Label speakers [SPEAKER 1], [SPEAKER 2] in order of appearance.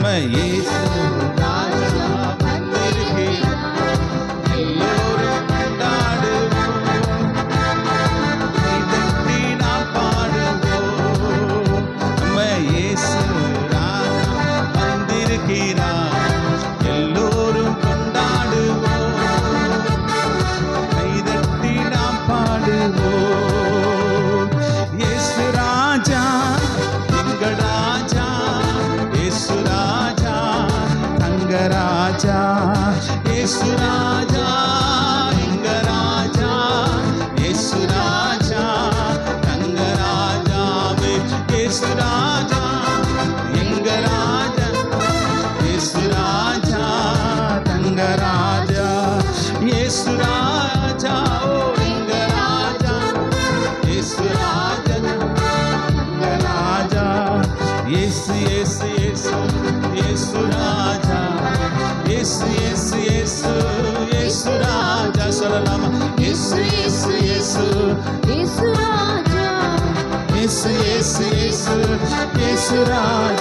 [SPEAKER 1] இயேசு ராஜா வந்திருக்கிறார், எல்லோரும் கொண்டாடுவோம், கைதட்டி நாம் பாடுவோம். நம்ம இயேசு ராஜா வந்திருக்கிறார், எல்லோரும் கொண்டாடுவோம், கைதட்டி நாம் பாடுவோம். இயேசு ராஜா எங்கள் ராஜா, இயேசு ராஜா தங்க ராஜா, இயேசு ராஜா எங்க ராஜா, இயேசு ராஜா தங்க ராஜாவே, இயேசு ராஜா எங்க ராஜா, இயேசு ராஜா தங்க ராஜா, இயேசு ராஜா ஓ எங்க ராஜா, இயேசு ராஜா எங்க ராஜா, இயேசு இயேசு இயேசு இயேசு ராஜா, இயேசு இயேசு இயேசு இயேசு ராஜா, சொல்லலாமா? இயேசு இயேசு இயேசு
[SPEAKER 2] இயேசு ராஜா,
[SPEAKER 1] இயேசு இயேசு இயேசு இயேசு ராஜா.